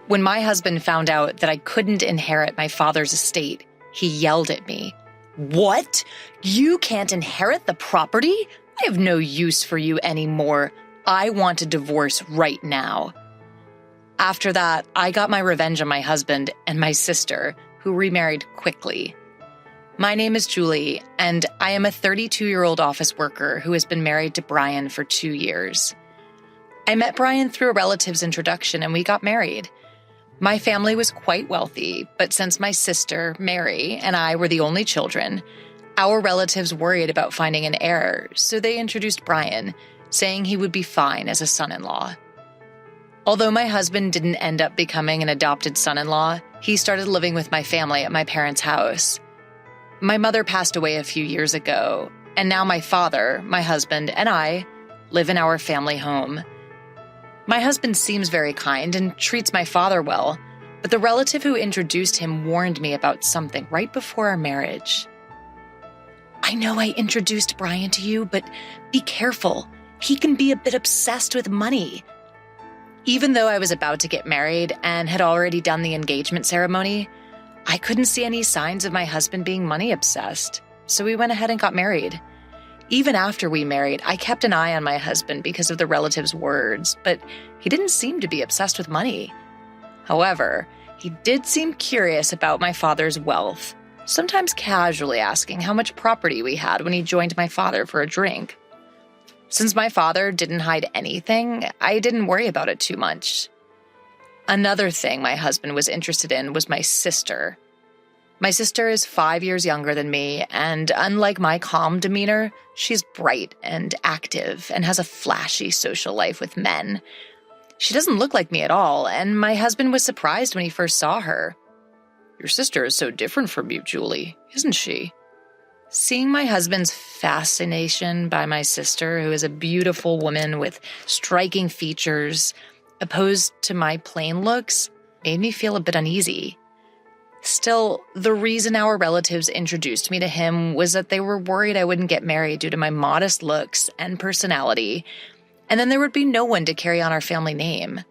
When my husband found out that I couldn't inherit my father's estate, he yelled at me. "What? You can't inherit the property? I have no use for you anymore. I want a divorce right now." After that, I got my revenge on my husband and my sister, who remarried quickly. My name is Julie, and I am a 32-year-old office worker who has been married to Brian for 2 years. I met Brian through a relative's introduction, and we got married. My family was quite wealthy, but since my sister, Mary, and I were the only children, our relatives worried about finding an heir, so they introduced Brian, saying he would be fine as a son-in-law. Although my husband didn't end up becoming an adopted son-in-law, he started living with my family at my parents' house. My mother passed away a few years ago, and now my father, my husband, and I live in our family home. My husband seems very kind and treats my father well, but the relative who introduced him warned me about something right before our marriage. "I know I introduced Brian to you, but be careful. He can be a bit obsessed with money." Even though I was about to get married and had already done the engagement ceremony, I couldn't see any signs of my husband being money obsessed, so we went ahead and got married. Even after we married, I kept an eye on my husband because of the relative's words, but he didn't seem to be obsessed with money. However, he did seem curious about my father's wealth, sometimes casually asking how much property we had when he joined my father for a drink. Since my father didn't hide anything, I didn't worry about it too much. Another thing my husband was interested in was my sister. My sister is 5 years younger than me, and unlike my calm demeanor, she's bright and active and has a flashy social life with men. She doesn't look like me at all, and my husband was surprised when he first saw her. "Your sister is so different from you, Julie, isn't she?" Seeing my husband's fascination by my sister, who is a beautiful woman with striking features, opposed to my plain looks, made me feel a bit uneasy. Still, the reason our relatives introduced me to him was that they were worried I wouldn't get married due to my modest looks and personality, and then there would be no one to carry on our family name.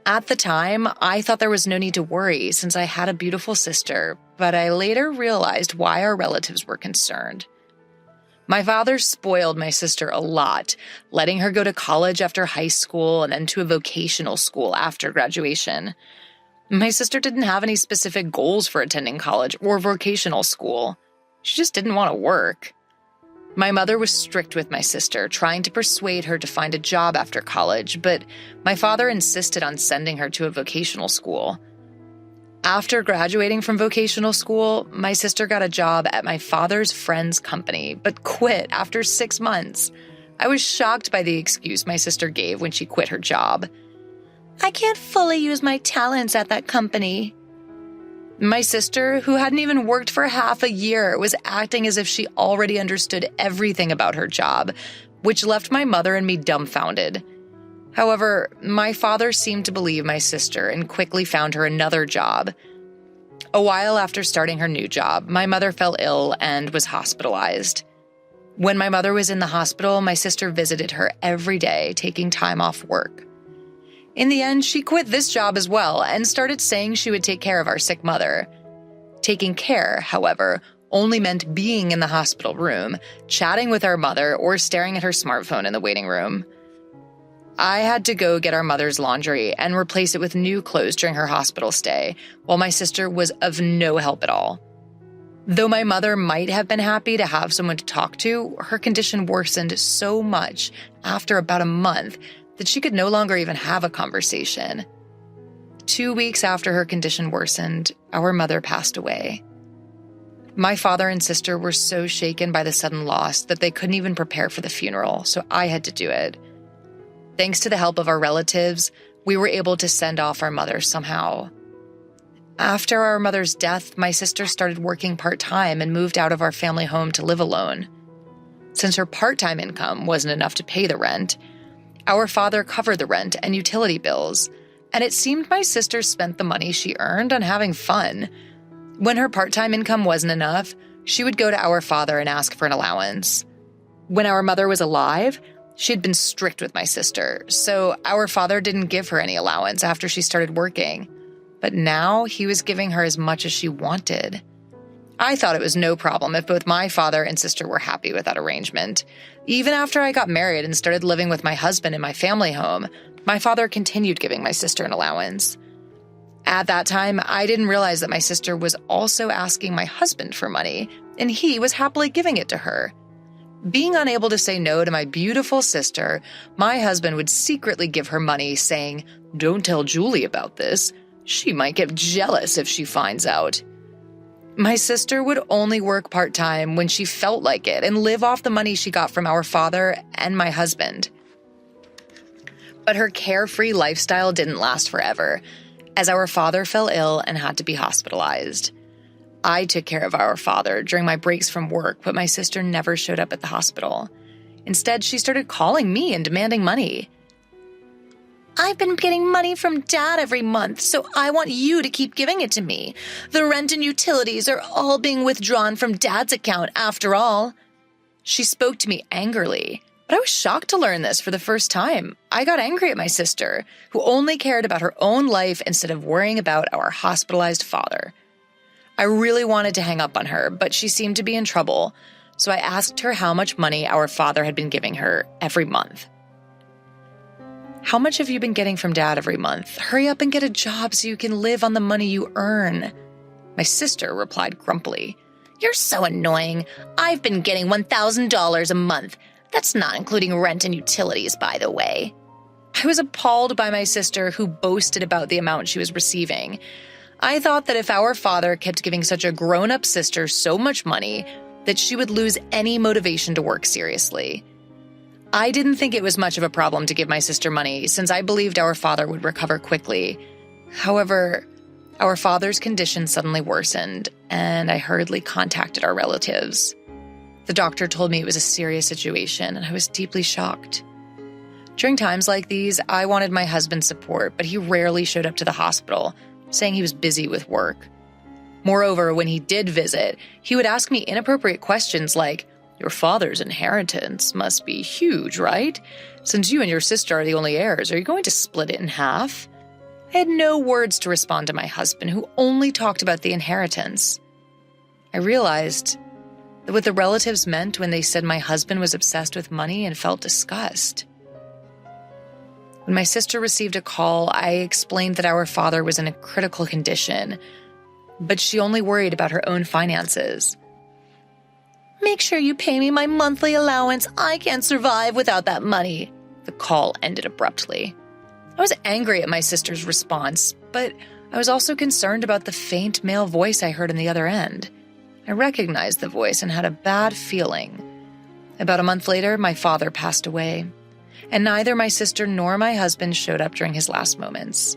At the time, I thought there was no need to worry since I had a beautiful sister, but I later realized why our relatives were concerned. My father spoiled my sister a lot, letting her go to college after high school and then to a vocational school after graduation. My sister didn't have any specific goals for attending college or vocational school. She just didn't want to work. My mother was strict with my sister, trying to persuade her to find a job after college, but my father insisted on sending her to a vocational school. After graduating from vocational school, my sister got a job at my father's friend's company, but quit after 6 months. I was shocked by the excuse my sister gave when she quit her job. "I can't fully use my talents at that company." My sister, who hadn't even worked for half a year, was acting as if she already understood everything about her job, which left my mother and me dumbfounded. However, my father seemed to believe my sister and quickly found her another job. A while after starting her new job, my mother fell ill and was hospitalized. When my mother was in the hospital, my sister visited her every day, taking time off work. In the end, she quit this job as well and started saying she would take care of our sick mother. Taking care, however, only meant being in the hospital room, chatting with our mother, or staring at her smartphone in the waiting room. I had to go get our mother's laundry and replace it with new clothes during her hospital stay, while my sister was of no help at all. Though my mother might have been happy to have someone to talk to, her condition worsened so much after about a month that she could no longer even have a conversation. 2 weeks after her condition worsened, our mother passed away. My father and sister were so shaken by the sudden loss that they couldn't even prepare for the funeral, so I had to do it. Thanks to the help of our relatives, we were able to send off our mother somehow. After our mother's death, my sister started working part-time and moved out of our family home to live alone. Since her part-time income wasn't enough to pay the rent, our father covered the rent and utility bills, and it seemed my sister spent the money she earned on having fun. When her part-time income wasn't enough, she would go to our father and ask for an allowance. When our mother was alive, She'd been strict with my sister, so our father didn't give her any allowance after she started working. But now he was giving her as much as she wanted. I thought it was no problem if both my father and sister were happy with that arrangement. Even after I got married and started living with my husband in my family home, my father continued giving my sister an allowance. At that time, I didn't realize that my sister was also asking my husband for money, and he was happily giving it to her. Being unable to say no to my beautiful sister, my husband would secretly give her money, saying, "Don't tell Julie about this. She might get jealous if she finds out." My sister would only work part-time when she felt like it and live off the money she got from our father and my husband. But her carefree lifestyle didn't last forever, as our father fell ill and had to be hospitalized. I took care of our father during my breaks from work, but my sister never showed up at the hospital. Instead, she started calling me and demanding money. "I've been getting money from Dad every month, so I want you to keep giving it to me. The rent and utilities are all being withdrawn from Dad's account after all." She spoke to me angrily, but I was shocked to learn this for the first time. I got angry at my sister, who only cared about her own life instead of worrying about our hospitalized father. I really wanted to hang up on her, but she seemed to be in trouble, so I asked her how much money our father had been giving her every month. "How much have you been getting from Dad every month? Hurry up and get a job so you can live on the money you earn." My sister replied grumpily, "You're so annoying. I've been getting $1,000 a month. That's not including rent and utilities, by the way." I was appalled by my sister, who boasted about the amount she was receiving. I thought that if our father kept giving such a grown-up sister so much money, that she would lose any motivation to work seriously. I didn't think it was much of a problem to give my sister money, since I believed our father would recover quickly. However, our father's condition suddenly worsened, and I hurriedly contacted our relatives. The doctor told me it was a serious situation, and I was deeply shocked. During times like these, I wanted my husband's support, but he rarely showed up to the hospital, saying he was busy with work. Moreover, when he did visit, he would ask me inappropriate questions like, "Your father's inheritance must be huge, right? Since you and your sister are the only heirs, are you going to split it in half?" I had no words to respond to my husband, who only talked about the inheritance. I realized that what the relatives meant when they said my husband was obsessed with money and felt disgust. When my sister received a call, I explained that our father was in a critical condition, but she only worried about her own finances. "Make sure you pay me my monthly allowance. I can't survive without that money." The call ended abruptly. I was angry at my sister's response, but I was also concerned about the faint male voice I heard on the other end. I recognized the voice and had a bad feeling. About a month later, my father passed away, and neither my sister nor my husband showed up during his last moments.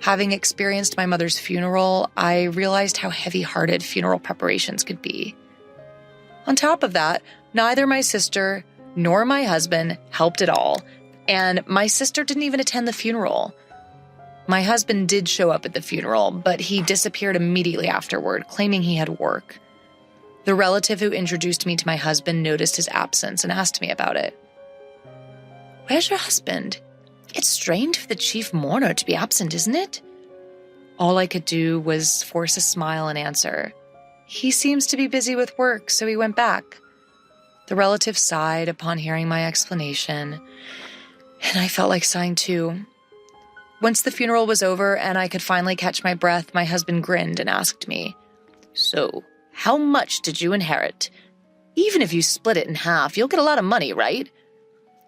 Having experienced my mother's funeral, I realized how heavy-hearted funeral preparations could be. On top of that, neither my sister nor my husband helped at all, and my sister didn't even attend the funeral. My husband did show up at the funeral, but he disappeared immediately afterward, claiming he had work. The relative who introduced me to my husband noticed his absence and asked me about it. "Where's your husband? It's strange for the chief mourner to be absent, isn't it?" All I could do was force a smile and answer, "He seems to be busy with work, so he went back." The relative sighed upon hearing my explanation, and I felt like sighing too. Once the funeral was over and I could finally catch my breath, my husband grinned and asked me, "So, how much did you inherit? Even if you split it in half, you'll get a lot of money, right?"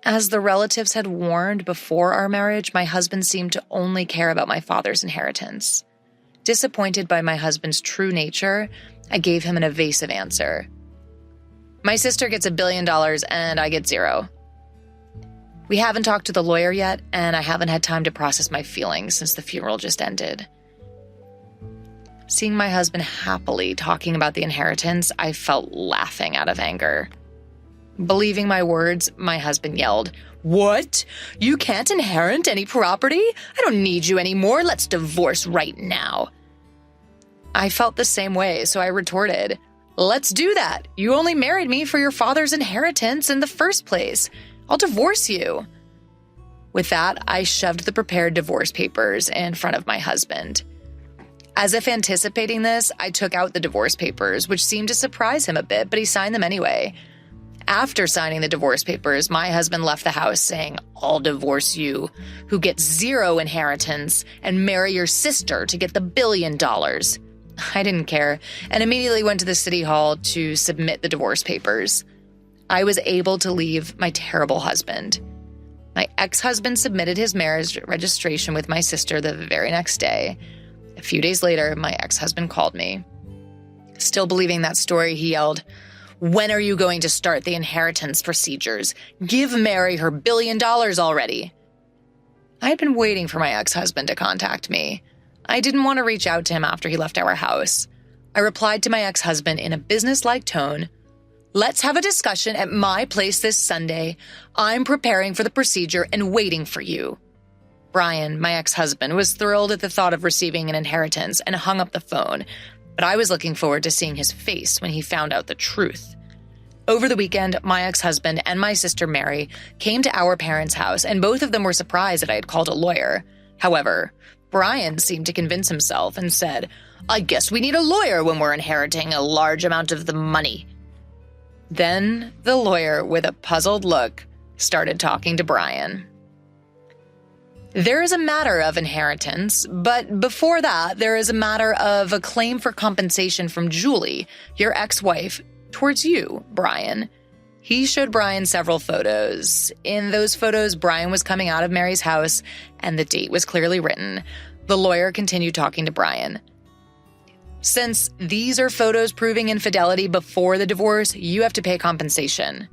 As the relatives had warned before our marriage, my husband seemed to only care about my father's inheritance. Disappointed by my husband's true nature, I gave him an evasive answer. "My sister gets $1 billion and I get zero." We haven't talked to the lawyer yet, and I haven't had time to process my feelings since the funeral just ended. Seeing my husband happily talking about the inheritance, I felt laughing out of anger. Believing my words, my husband yelled, "What? You can't inherit any property? I don't need you anymore. Let's divorce right now." I felt the same way, so I retorted, "Let's do that. You only married me for your father's inheritance in the first place. I'll divorce you." With that, I shoved the prepared divorce papers in front of my husband. As if anticipating this, I took out the divorce papers, which seemed to surprise him a bit, but he signed them anyway. After signing the divorce papers, my husband left the house saying, "I'll divorce you, who gets 0 inheritance, and marry your sister to get the $1 billion." I didn't care and immediately went to the city hall to submit the divorce papers. I was able to leave my terrible husband. My ex-husband submitted his marriage registration with my sister the very next day. A few days later, my ex-husband called me. Still believing that story, he yelled, "When are you going to start the inheritance procedures? Give Mary her $1 billion already." I had been waiting for my ex-husband to contact me. I didn't want to reach out to him after he left our house. I replied to my ex-husband in a business-like tone, "Let's have a discussion at my place this Sunday. I'm preparing for the procedure and waiting for you." Brian, my ex-husband, was thrilled at the thought of receiving an inheritance and hung up the phone, but I was looking forward to seeing his face when he found out the truth. Over the weekend, my ex-husband and my sister Mary came to our parents' house, and both of them were surprised that I had called a lawyer. However, Brian seemed to convince himself and said, "I guess we need a lawyer when we're inheriting a large amount of the money." Then the lawyer, with a puzzled look, started talking to Brian. "There is a matter of inheritance, but before that, there is a matter of a claim for compensation from Julie, your ex-wife, towards you, Brian." He showed Brian several photos. In those photos, Brian was coming out of Mary's house, and the date was clearly written. The lawyer continued talking to Brian. "Since these are photos proving infidelity before the divorce, you have to pay compensation."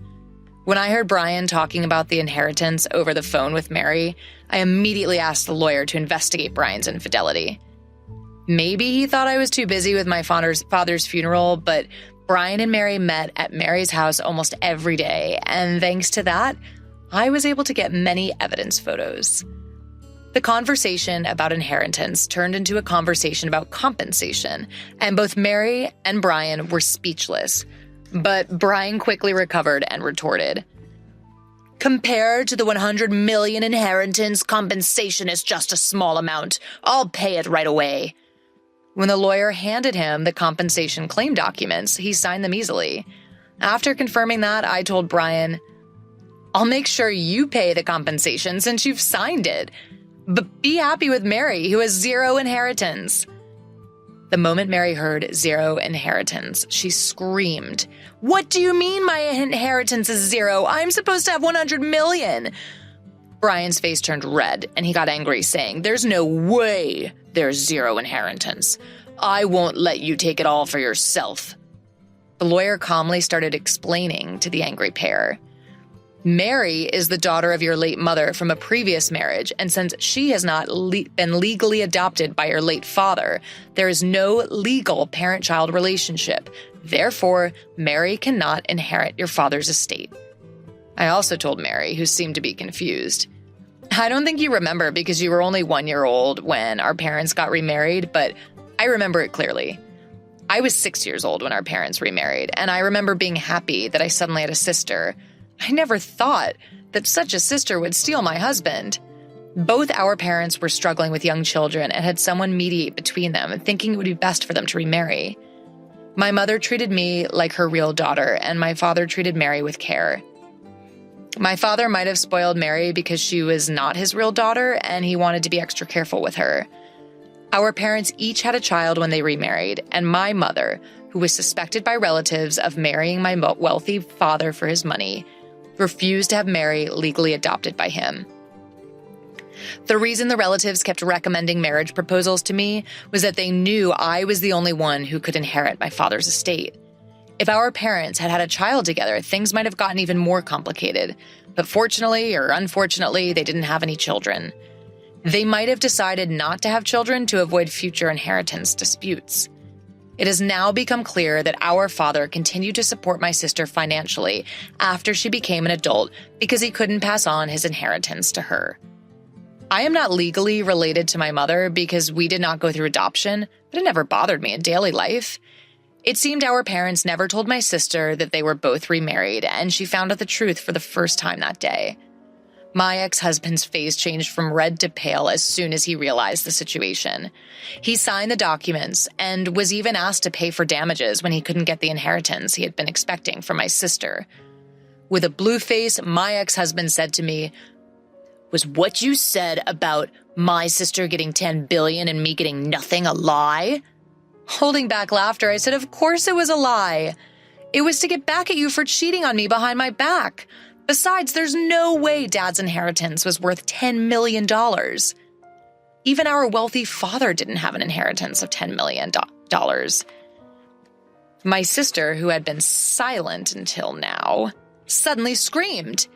When I heard Brian talking about the inheritance over the phone with Mary, I immediately asked the lawyer to investigate Brian's infidelity. Maybe he thought I was too busy with my father's funeral, but Brian and Mary met at Mary's house almost every day, and thanks to that, I was able to get many evidence photos. The conversation about inheritance turned into a conversation about compensation, and both Mary and Brian were speechless. But Brian quickly recovered and retorted, "Compared to the 100 million inheritance, compensation is just a small amount. I'll pay it right away." When the lawyer handed him the compensation claim documents, he signed them easily. After confirming that, I told Brian, "I'll make sure you pay the compensation since you've signed it. But be happy with Mary, who has 0 inheritance." The moment Mary heard 0 inheritance, she screamed, "What do you mean my inheritance is 0? I'm supposed to have 100 million. Brian's face turned red, and he got angry, saying, "There's no way there's 0 inheritance. I won't let you take it all for yourself." The lawyer calmly started explaining to the angry pair. "Mary is the daughter of your late mother from a previous marriage, and since she has not been legally adopted by your late father, there is no legal parent-child relationship. Therefore, Mary cannot inherit your father's estate." I also told Mary, who seemed to be confused, "I don't think you remember because you were only 1 year old when our parents got remarried, but I remember it clearly. I was 6 years old when our parents remarried, and I remember being happy that I suddenly had a sister. I never thought that such a sister would steal my husband." Both our parents were struggling with young children and had someone mediate between them, thinking it would be best for them to remarry. My mother treated me like her real daughter, and my father treated Mary with care. My father might have spoiled Mary because she was not his real daughter, and he wanted to be extra careful with her. Our parents each had a child when they remarried, and my mother, who was suspected by relatives of marrying my wealthy father for his money, refused to have Mary legally adopted by him. The reason the relatives kept recommending marriage proposals to me was that they knew I was the only one who could inherit my father's estate. If our parents had had a child together, things might have gotten even more complicated. But fortunately or unfortunately, they didn't have any children. They might have decided not to have children to avoid future inheritance disputes. It has now become clear that our father continued to support my sister financially after she became an adult because he couldn't pass on his inheritance to her. I am not legally related to my mother because we did not go through adoption, but it never bothered me in daily life. It seemed our parents never told my sister that they were both remarried, and she found out the truth for the first time that day. My ex-husband's face changed from red to pale as soon as he realized the situation. He signed the documents and was even asked to pay for damages when he couldn't get the inheritance he had been expecting from my sister. With a blue face, my ex-husband said to me, "Was what you said about my sister getting $10 billion and me getting nothing a lie?" Holding back laughter, I said, "Of course it was a lie. It was to get back at you for cheating on me behind my back. Besides, there's no way Dad's inheritance was worth $10 million. Even our wealthy father didn't have an inheritance of $10 million. My sister, who had been silent until now, suddenly screamed,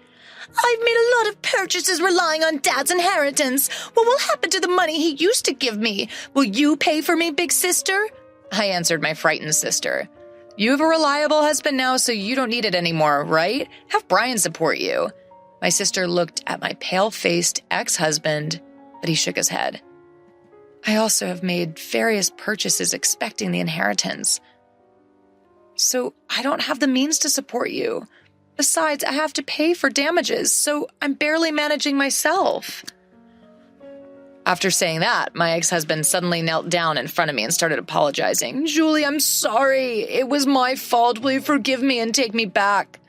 "I've made a lot of purchases relying on Dad's inheritance. What will happen to the money he used to give me? Will you pay for me, big sister?" I answered my frightened sister, "You have a reliable husband now, so you don't need it anymore, right? Have Brian support you." My sister looked at my pale-faced ex-husband, but he shook his head. "I also have made various purchases expecting the inheritance. So I don't have the means to support you. Besides, I have to pay for damages, so I'm barely managing myself." After saying that, my ex-husband suddenly knelt down in front of me and started apologizing. "Julie, I'm sorry. It was my fault. Will you forgive me and take me back?"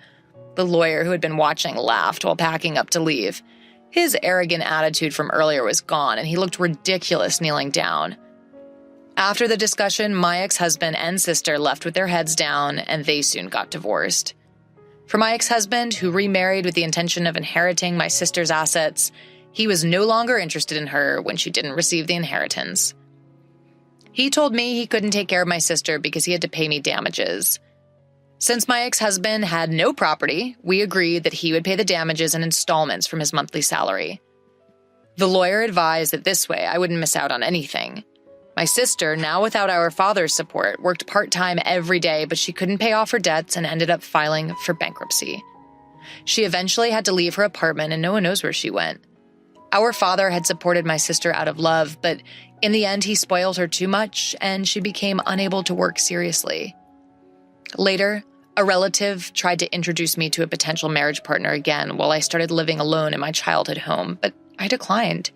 The lawyer, who had been watching, laughed while packing up to leave. His arrogant attitude from earlier was gone, and he looked ridiculous kneeling down. After the discussion, my ex-husband and sister left with their heads down, and they soon got divorced. For my ex-husband, who remarried with the intention of inheriting my sister's assets, he was no longer interested in her when she didn't receive the inheritance. He told me he couldn't take care of my sister because he had to pay me damages. Since my ex-husband had no property, we agreed that he would pay the damages in installments from his monthly salary. The lawyer advised that this way I wouldn't miss out on anything. My sister, now without our father's support, worked part-time every day, but she couldn't pay off her debts and ended up filing for bankruptcy. She eventually had to leave her apartment, and no one knows where she went. Our father had supported my sister out of love, but in the end, he spoiled her too much, and she became unable to work seriously. Later, a relative tried to introduce me to a potential marriage partner again while I started living alone in my childhood home, but I declined.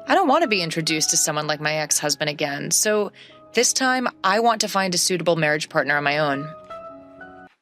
I don't want to be introduced to someone like my ex-husband again, so this time I want to find a suitable marriage partner on my own.